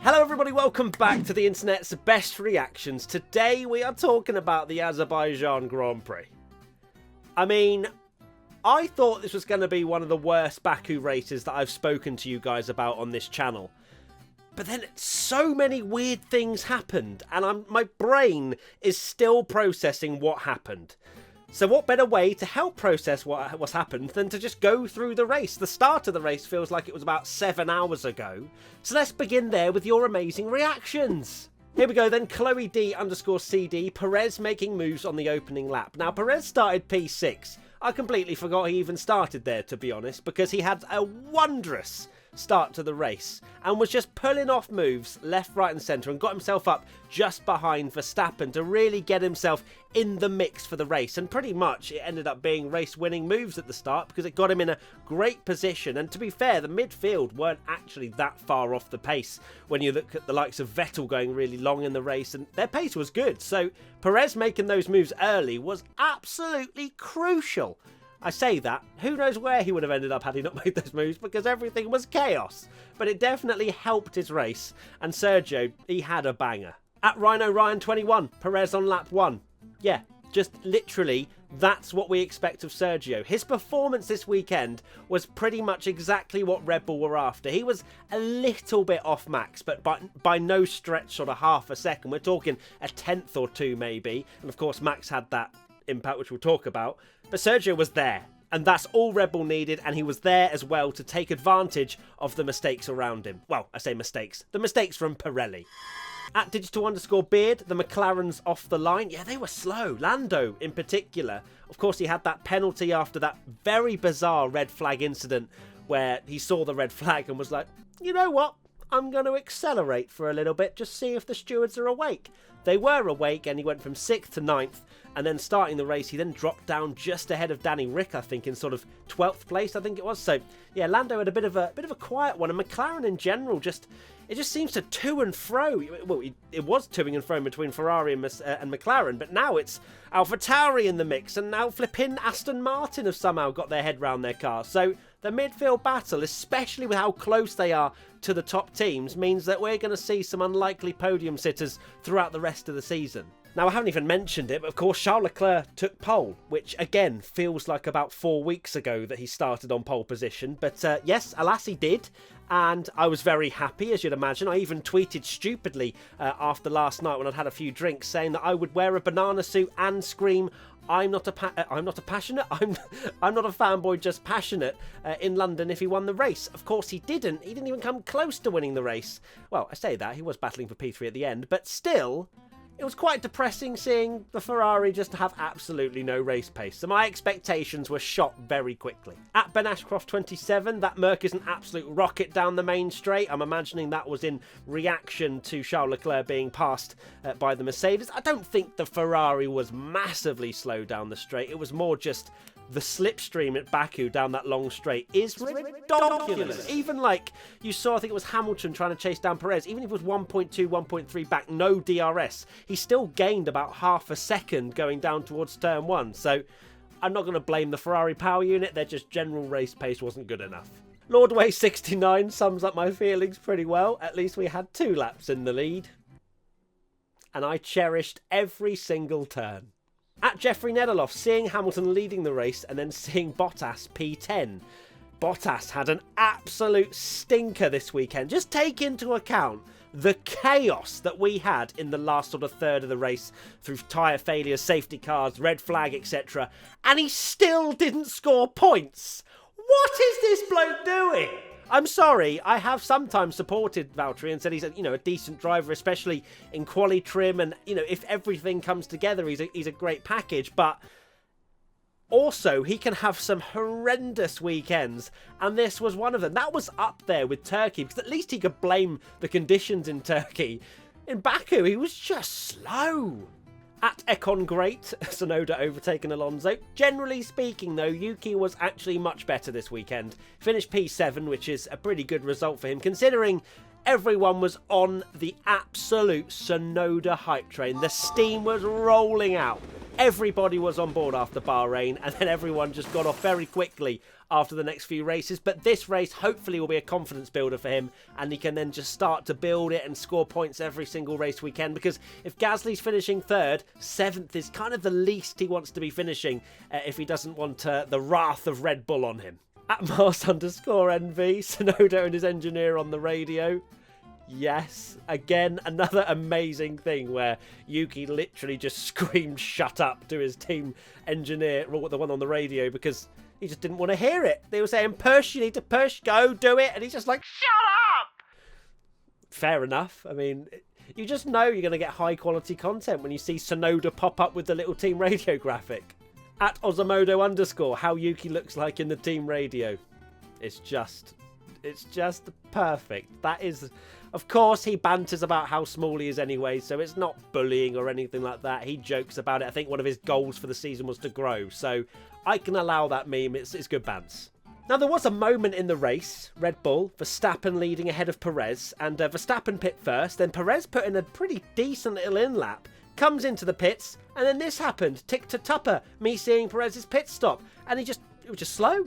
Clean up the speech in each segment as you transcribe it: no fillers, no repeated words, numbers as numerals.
Hello everybody, welcome back to the internet's best reactions. Today we are talking about the Azerbaijan Grand Prix. I mean, I thought this was going to be one of the worst Baku races that I've spoken to you guys about on this channel. But then so many weird things happened and my brain is still processing what happened. So what better way to help process what's happened than to just go through the race? The start of the race feels like it was about 7 hours ago. So let's begin there with your amazing reactions. Here we go then, Chloe D_CD, Perez making moves on the opening lap. Now Perez started P6. I completely forgot he even started there, to be honest, because he had a wondrous start to the race and was just pulling off moves left, right and centre and got himself up just behind Verstappen to really get himself in the mix for the race. And pretty much it ended up being race winning moves at the start because it got him in a great position. And to be fair, the midfield weren't actually that far off the pace when you look at the likes of Vettel going really long in the race, and their pace was good. So Perez making those moves early was absolutely crucial. I say that, who knows where he would have ended up had he not made those moves, because everything was chaos. But it definitely helped his race, and Sergio, he had a banger. At Rhino Ryan 21, Perez on lap 1. Yeah, just literally, that's what we expect of Sergio. His performance this weekend was pretty much exactly what Red Bull were after. He was a little bit off max, but by no stretch sort of half a second. We're talking a tenth or two maybe, and of course Max had that impact, which we'll talk about. But Sergio was there, and that's all Red Bull needed, and he was there as well to take advantage of the mistakes around him. Well, I say mistakes. The mistakes from Pirelli. At Digital_Beard, the McLarens off the line. Yeah, they were slow. Lando in particular. Of course, he had that penalty after that very bizarre red flag incident where he saw the red flag and was like, you know what? I'm going to accelerate for a little bit, just see if the stewards are awake. They were awake, and he went from 6th to 9th, and then starting the race, he then dropped down just ahead of Danny Rick, I think, in sort of 12th place, I think it was. So, yeah, Lando had a bit of a quiet one, and McLaren in general it just seems to and fro. Well, it was toing and fro between Ferrari and McLaren, but now it's AlphaTauri in the mix, and now flipping Aston Martin have somehow got their head round their car. So the midfield battle, especially with how close they are to the top teams, means that we're going to see some unlikely podium sitters throughout the rest of the season. Now, I haven't even mentioned it, but of course Charles Leclerc took pole, which again feels like about 4 weeks ago that he started on pole position. But yes, alas he did, and I was very happy, as you'd imagine. I even tweeted stupidly after last night when I'd had a few drinks, saying that I would wear a banana suit and scream, I'm not a passionate, I'm not a fanboy, just passionate in London if he won the race. Of course he didn't. He didn't even come close to winning the race. Well, I say that, he was battling for P3 at the end, but still, it was quite depressing seeing the Ferrari just have absolutely no race pace. So my expectations were shot very quickly. At Ben Ashcroft 27, that Merc is an absolute rocket down the main straight. I'm imagining that was in reaction to Charles Leclerc being passed by the Mercedes. I don't think the Ferrari was massively slow down the straight. It was more just the slipstream at Baku down that long straight is ridiculous. Even like you saw, I think it was Hamilton trying to chase down Perez, even if it was 1.2, 1.3 back, no DRS, he still gained about half a second going down towards turn 1. So I'm not going to blame the Ferrari power unit, their just general race pace wasn't good enough. Lordway69 sums up my feelings pretty well. At least we had 2 laps in the lead, and I cherished every single turn. At Jeffrey Nedeloff, seeing Hamilton leading the race and then seeing Bottas P10. Bottas had an absolute stinker this weekend. Just take into account the chaos that we had in the last sort of third of the race through tyre failures, safety cars, red flag, etc. And he still didn't score points. What is this bloke doing? I'm sorry, I have sometimes supported Valtteri and said he's a decent driver, especially in quali trim, and if everything comes together, he's a great package. But also, he can have some horrendous weekends, and this was one of them. That was up there with Turkey, because at least he could blame the conditions in Turkey. In Baku, he was just slow. At Econ Great, Tsunoda overtaken Alonso. Generally speaking, though, Yuki was actually much better this weekend. Finished P7, which is a pretty good result for him, considering everyone was on the absolute Tsunoda hype train. The steam was rolling out. Everybody was on board after Bahrain, and then everyone just got off very quickly after the next few races. But this race hopefully will be a confidence builder for him, and he can then just start to build it and score points every single race weekend. Because if Gasly's finishing 3rd, 7th is kind of the least he wants to be finishing if he doesn't want the wrath of Red Bull on him. At Mars_NV, Sonoda and his engineer on the radio. Yes, again, another amazing thing where Yuki literally just screamed shut up to his team engineer, or the one on the radio, because he just didn't want to hear it. They were saying, push, you need to push, go, do it, and he's just like, shut up! Fair enough. I mean, you just know you're going to get high quality content when you see Sonoda pop up with the little team radio graphic. At Ozomodo_, how Yuki looks like in the team radio. It's just perfect. That is, of course, he banters about how small he is anyway, so it's not bullying or anything like that. He jokes about it. I think one of his goals for the season was to grow, so I can allow that meme. It's good bants. Now, there was a moment in the race, Red Bull, Verstappen leading ahead of Perez, and Verstappen pit first, then Perez put in a pretty decent little in-lap, comes into the pits, and then this happened. Tick to Tupper, me seeing Perez's pit stop, and it was just slow.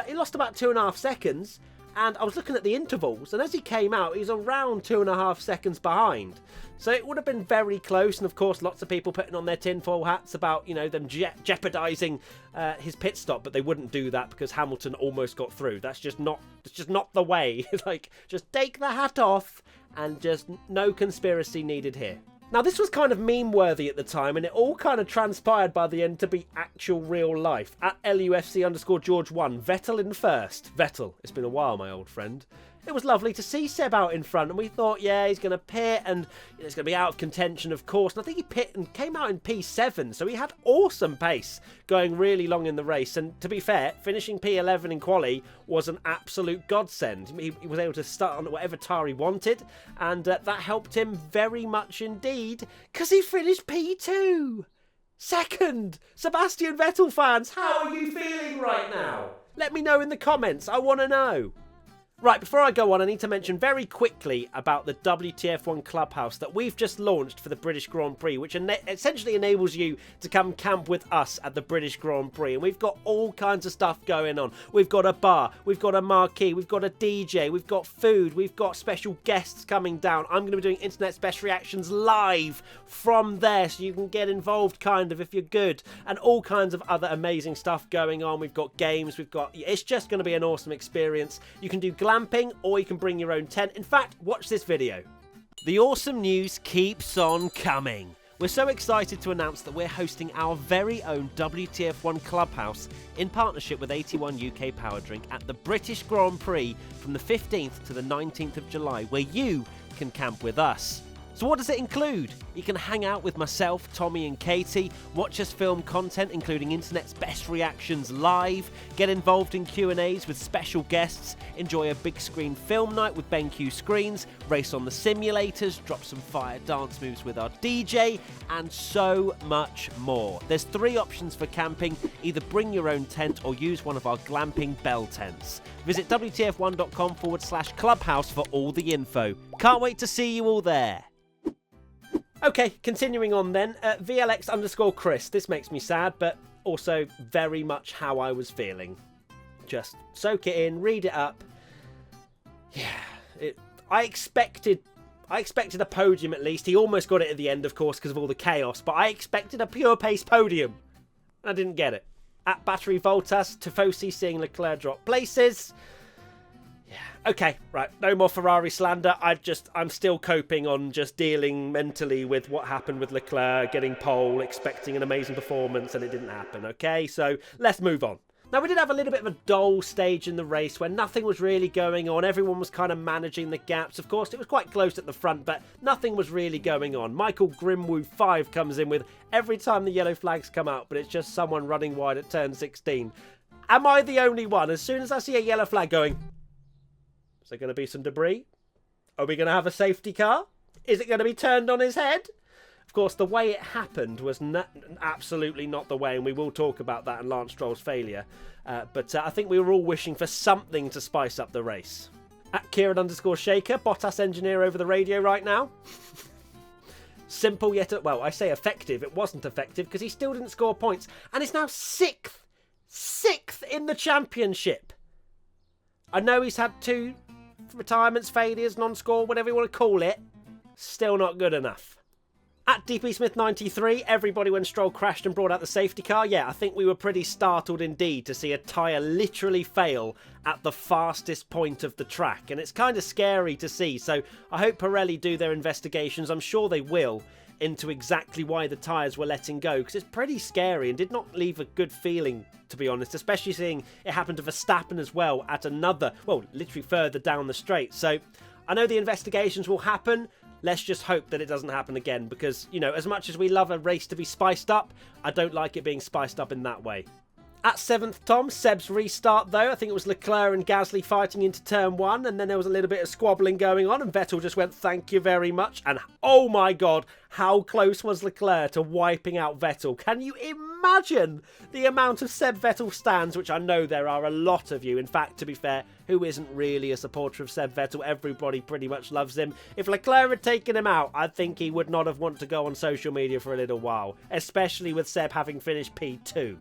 He lost about 2.5 seconds, and I was looking at the intervals, and as he came out, he's around 2.5 seconds behind. So it would have been very close, and of course, lots of people putting on their tinfoil hats about, them jeopardising his pit stop, but they wouldn't do that because Hamilton almost got through. That's just not the way. Like, just take the hat off, and just no conspiracy needed here. Now, this was kind of meme-worthy at the time, and it all kind of transpired by the end to be actual real life. At LUFC_George1, Vettel in first. Vettel, it's been a while, my old friend. It was lovely to see Seb out in front, and we thought, yeah, he's going to pit, and he's going to be out of contention, of course. And I think he pit and came out in P7, so he had awesome pace going really long in the race. And to be fair, finishing P11 in quali was an absolute godsend. He was able to start on whatever tire he wanted, and that helped him very much indeed, because he finished P2. Second! Sebastian Vettel fans, how are you feeling right now? Let me know in the comments, I want to know. Right, before I go on, I need to mention very quickly about the WTF1 Clubhouse that we've just launched for the British Grand Prix, which essentially enables you to come camp with us at the British Grand Prix. And we've got all kinds of stuff going on. We've got a bar, we've got a marquee, we've got a DJ, we've got food, we've got special guests coming down. I'm going to be doing Internet's Best Reactions live from there, so you can get involved kind of if you're good. And all kinds of other amazing stuff going on. We've got games, it's just going to be an awesome experience. You can do glamping, or you can bring your own tent. In fact, watch this video. The awesome news keeps on coming. We're so excited to announce that we're hosting our very own WTF1 Clubhouse in partnership with 81 UK Power Drink at the British Grand Prix from the 15th to the 19th of July, where you can camp with us. So what does it include? You can hang out with myself, Tommy and Katie, watch us film content including Internet's Best Reactions live, get involved in Q&As with special guests, enjoy a big screen film night with BenQ Screens, race on the simulators, drop some fire dance moves with our DJ, and so much more. There's 3 options for camping: either bring your own tent or use one of our glamping bell tents. Visit WTF1.com/clubhouse for all the info. Can't wait to see you all there. Okay, continuing on then, VLX_Chris. This makes me sad, but also very much how I was feeling. Just soak it in, read it up. Yeah, I expected a podium at least. He almost got it at the end, of course, because of all the chaos, but I expected a pure pace podium. I didn't get it. At Battery Voltas, Tifosi seeing Leclerc drop places. Okay, right, no more Ferrari slander. I'm still coping on just dealing mentally with what happened with Leclerc, getting pole, expecting an amazing performance, and it didn't happen, okay? So let's move on. Now, we did have a little bit of a dull stage in the race where nothing was really going on. Everyone was kind of managing the gaps. Of course, it was quite close at the front, but nothing was really going on. Michael Grimwoo 5 comes in with every time the yellow flags come out, but it's just someone running wide at turn 16. Am I the only one? As soon as I see a yellow flag going, is there going to be some debris? Are we going to have a safety car? Is it going to be turned on his head? Of course, the way it happened was absolutely not the way, and we will talk about that and Lance Stroll's failure. But I think we were all wishing for something to spice up the race. At Kieran_Shaker, Bottas engineer over the radio right now. Simple yet, well, I say effective. It wasn't effective because he still didn't score points. And is now 6th. 6th in the championship. I know he's had 2 retirements, failures, non-score, whatever you want to call it. Still not good enough. At DP Smith 93, everybody when Stroll crashed and brought out the safety car. Yeah, I think we were pretty startled indeed to see a tyre literally fail at the fastest point of the track. And it's kind of scary to see. So I hope Pirelli do their investigations. I'm sure they will, into exactly why the tyres were letting go. Because it's pretty scary and did not leave a good feeling, to be honest. Especially seeing it happen to Verstappen as well at another, well, literally further down the straight. So I know the investigations will happen. Let's just hope that it doesn't happen again because, you know, as much as we love a race to be spiced up, I don't like it being spiced up in that way. At 7th, Tom, Seb's restart, though. I think it was Leclerc and Gasly fighting into turn 1, and then there was a little bit of squabbling going on, and Vettel just went, thank you very much. And, oh my God, how close was Leclerc to wiping out Vettel? Can you imagine the amount of Seb Vettel stands, which I know there are a lot of you. In fact, to be fair, who isn't really a supporter of Seb Vettel? Everybody pretty much loves him. If Leclerc had taken him out, I think he would not have wanted to go on social media for a little while, especially with Seb having finished P2.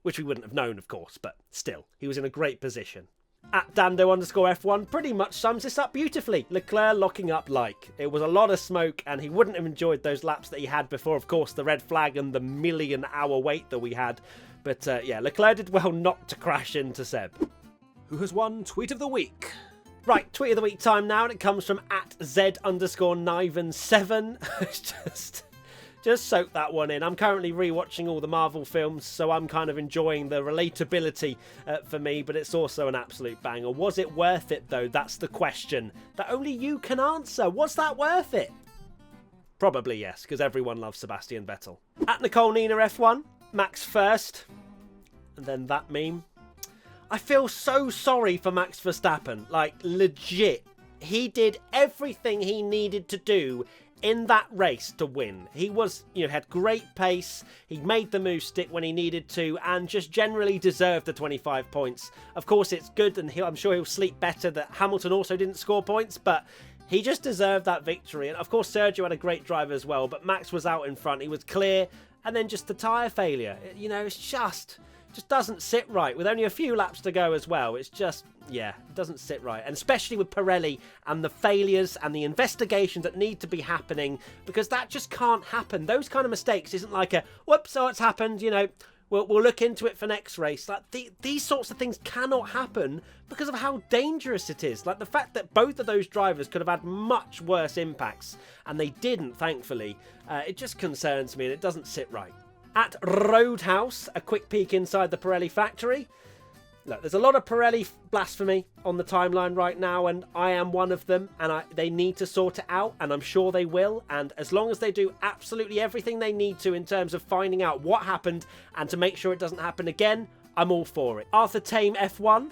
Which we wouldn't have known, of course, but still, he was in a great position. At Dando_F1 pretty much sums this up beautifully. Leclerc locking up like. It was a lot of smoke, and he wouldn't have enjoyed those laps that he had before, of course, the red flag and the million-hour wait that we had. But yeah, Leclerc did well not to crash into Seb. Who has won Tweet of the Week? Right, Tweet of the Week time now, and it comes from @Z_Niven7. It's just soak that one in. I'm currently rewatching all the Marvel films, so I'm kind of enjoying the relatability for me, but it's also an absolute banger. Was it worth it, though? That's the question that only you can answer. Was that worth it? Probably yes, because everyone loves Sebastian Vettel. At Nicole Nina F1, Max first, and then that meme. I feel so sorry for Max Verstappen. Like, legit. He did everything he needed to do in that race to win. He was, had great pace. He made the move stick when he needed to and just generally deserved the 25 points. Of course, it's good and I'm sure he'll sleep better that Hamilton also didn't score points, but he just deserved that victory. And of course, Sergio had a great drive as well, but Max was out in front. He was clear. And then just the tyre failure. It's just doesn't sit right. With only a few laps to go as well, it's just, yeah, it doesn't sit right. And especially with Pirelli and the failures and the investigations that need to be happening, because that just can't happen. Those kind of mistakes isn't like a, whoops, so it's happened, we'll look into it for next race. Like these sorts of things cannot happen because of how dangerous it is. Like the fact that both of those drivers could have had much worse impacts, and they didn't, thankfully, it just concerns me and it doesn't sit right. At Roadhouse, a quick peek inside the Pirelli factory. Look, there's a lot of Pirelli blasphemy on the timeline right now, and I am one of them, and they need to sort it out, and I'm sure they will, and as long as they do absolutely everything they need to in terms of finding out what happened and to make sure it doesn't happen again, I'm all for it. Arthur Tame F1,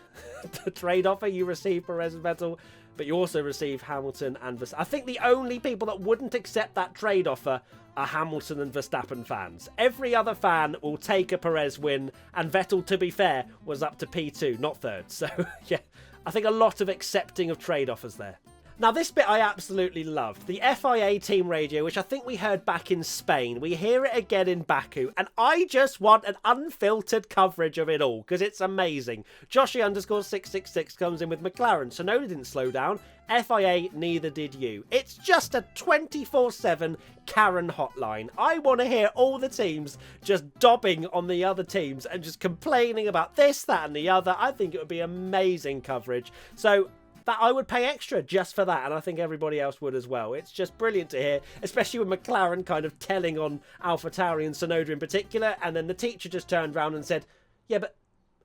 the trade offer you receive Perez and Vettel, but you also receive Hamilton and Verstappen. I think the only people that wouldn't accept that trade offer are Hamilton and Verstappen fans. Every other fan will take a Perez win, and Vettel, to be fair, was up to P2, not third. So, yeah, I think a lot of accepting of trade offers there. Now, this bit I absolutely loved. The FIA team radio, which I think we heard back in Spain. We hear it again in Baku, and I just want an unfiltered coverage of it all, because it's amazing. Joshi_666 comes in with McLaren. Sonoda didn't slow down. FIA, neither did you. It's just a 24/7 Karen hotline. I want to hear all the teams just dobbing on the other teams and just complaining about this, that, and the other. I think it would be amazing coverage. So that I would pay extra just for that, and I think everybody else would as well. It's just brilliant to hear, especially with McLaren kind of telling on AlphaTauri and Sonoda in particular, and then the teacher just turned around and said, yeah, but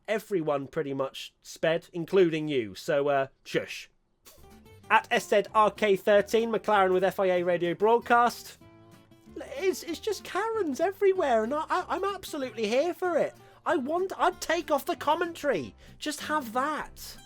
everyone pretty much sped, including you, so shush. At SZRK13, McLaren with FIA radio broadcast. It's just Karens everywhere, and I'm absolutely here for it. I'd take off the commentary. Just have that.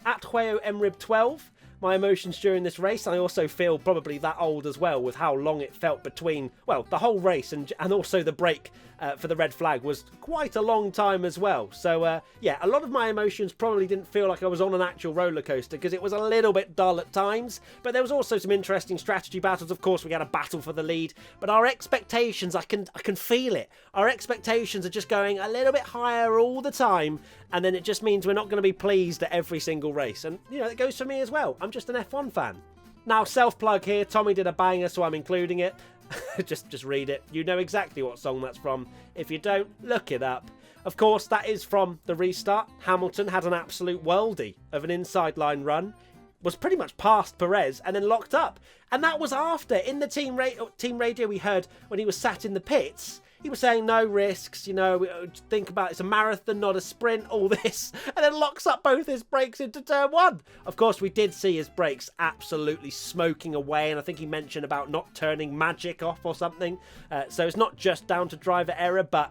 At Hueo Emrib 12, my emotions during this race. I also feel probably that old as well with how long it felt between, well, the whole race and also the break for the red flag was quite a long time as well. So, yeah, a lot of my emotions probably didn't feel like I was on an actual roller coaster because it was a little bit dull at times. But there was also some interesting strategy battles. Of course, we had a battle for the lead. But our expectations, I can feel it. Our expectations are just going a little bit higher all the time. And then it just means we're not going to be pleased at every single race. And, you know, it goes for me as well. I'm just an F1 fan. Now, self-plug here. Tommy did a banger, so I'm including it. just read it. You know exactly what song that's from. If you don't, look it up. Of course, that is from the restart. Hamilton had an absolute worldie of an inside line run. Was pretty much past Perez and then locked up. And that was after, in the team radio we heard when he was sat in the pits, he was saying no risks, you know, think about it's a marathon, not a sprint, all this, and then locks up both his brakes into turn one. Of course, we did see his brakes absolutely smoking away, and I think he mentioned about not turning magic off or something. So it's not just down to driver error, but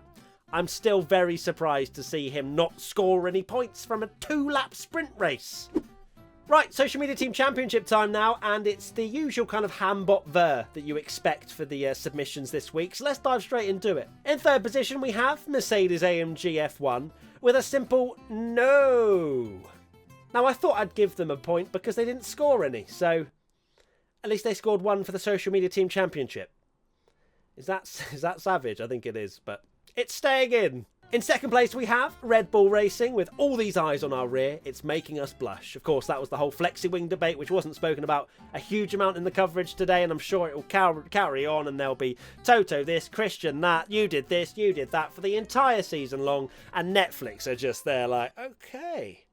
I'm still very surprised to see him not score any points from a 2-lap sprint race. Right, Social Media Team Championship time now, and it's the usual kind of Hambot ver that you expect for the submissions this week, so let's dive straight into it. In third position, we have Mercedes-AMG F1 with a simple no. Now, I thought I'd give them a point because they didn't score any, so at least they scored one for the Social Media Team Championship. Is that savage? I think it is, but it's staying in. In second place, we have Red Bull Racing. With all these eyes on our rear, it's making us blush. Of course, that was the whole flexi-wing debate, which wasn't spoken about a huge amount in the coverage today, and I'm sure it will carry on, and there'll be Toto this, Christian that, you did this, you did that for the entire season long, and Netflix are just there like, okay,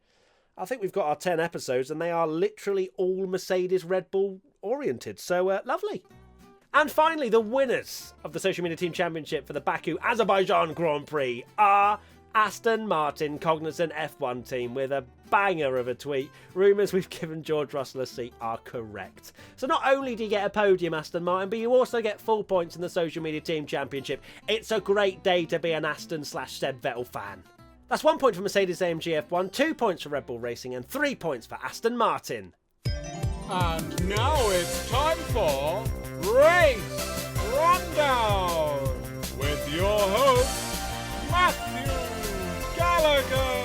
I think we've got our 10 episodes, and they are literally all Mercedes Red Bull oriented, so lovely. And finally, the winners of the Social Media Team Championship for the Baku Azerbaijan Grand Prix are Aston Martin Cognizant F1 team with a banger of a tweet. Rumours we've given George Russell a seat are correct. So not only do you get a podium, Aston Martin, but you also get full points in the Social Media Team Championship. It's a great day to be an Aston/Seb Vettel fan. That's 1 point for Mercedes-AMG F1, 2 points for Red Bull Racing, and 3 points for Aston Martin. And now it's time for Race Rundown with your host, Matthew Gallagher.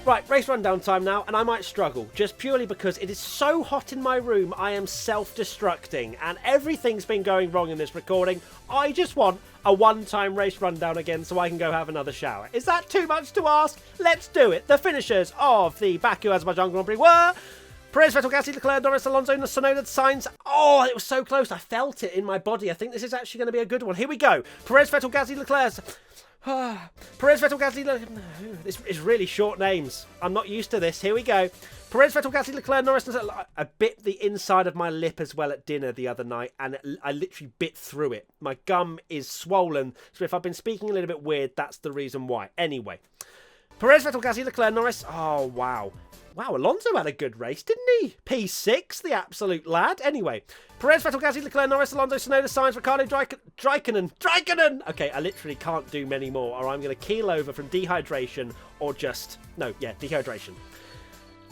Right, race rundown time now, and I might struggle, just purely because it is so hot in my room I am self-destructing, and everything's been going wrong in this recording. I just want a one-time race rundown again so I can go have another shower. Is that too much to ask? Let's do it. The finishers of the Baku Azerbaijan Grand Prix were Perez, Vettel, Gasly, Leclerc, Norris, Alonso, Tsunoda, Sainz. Oh, it was so close. I felt it in my body. I think this is actually going to be a good one. Here we go. Perez, Vettel, Gasly, Leclerc. Perez, Vettel, Gasly, Leclerc. This is really short names. I'm not used to this. Here we go. Perez, Vettel, Gasly, Leclerc, Norris. I bit the inside of my lip as well at dinner the other night, and I literally bit through it. My gum is swollen, so if I've been speaking a little bit weird, that's the reason why. Anyway. Perez, Vettel, Gasly, Leclerc, Norris. Oh, wow. Wow, Alonso had a good race, didn't he? P6, the absolute lad. Anyway, Perez, Vettel, Gasly, Leclerc, Norris, Alonso, Tsunoda, Sainz, Ricciardo, Raikkonen. Okay, I literally can't do many more, or I'm going to keel over from dehydration, or just... No, yeah, dehydration.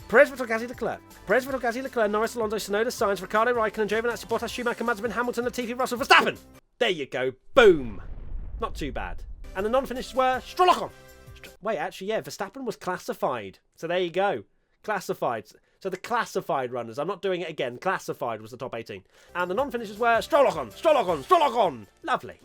Perez, Vettel, Gasly, Leclerc. Perez, Vettel, Gasly, Leclerc, Norris, Alonso, Tsunoda, Sainz, Ricciardo, Raikkonen, Giovinazzi, Bottas, Schumacher, Mazepin, Hamilton, Latifi, Russell, Verstappen. There you go. Boom. Not too bad. And the non-finishes were Stroll. Wait, actually, yeah, Verstappen was classified. So there you go. Classified. So the classified runners. I'm not doing it again. Classified was the top 18. And the non-finishers were Stroll. Lovely.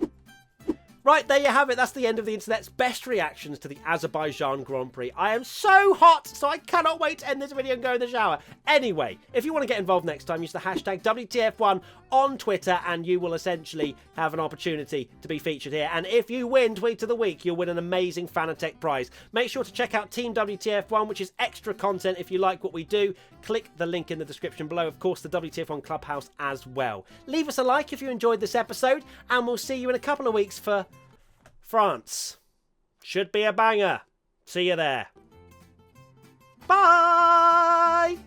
Right, there you have it. That's the end of the internet's best reactions to the Azerbaijan Grand Prix. I am so hot, so I cannot wait to end this video and go in the shower. Anyway, if you want to get involved next time, use the hashtag WTF1 on Twitter, and you will essentially have an opportunity to be featured here. And if you win Tweet of the Week, you'll win an amazing Fanatec prize. Make sure to check out Team WTF1, which is extra content if you like what we do. Click the link in the description below. Of course, the WTF1 Clubhouse as well. Leave us a like if you enjoyed this episode, and we'll see you in a couple of weeks for France. Should be a banger. See you there. Bye!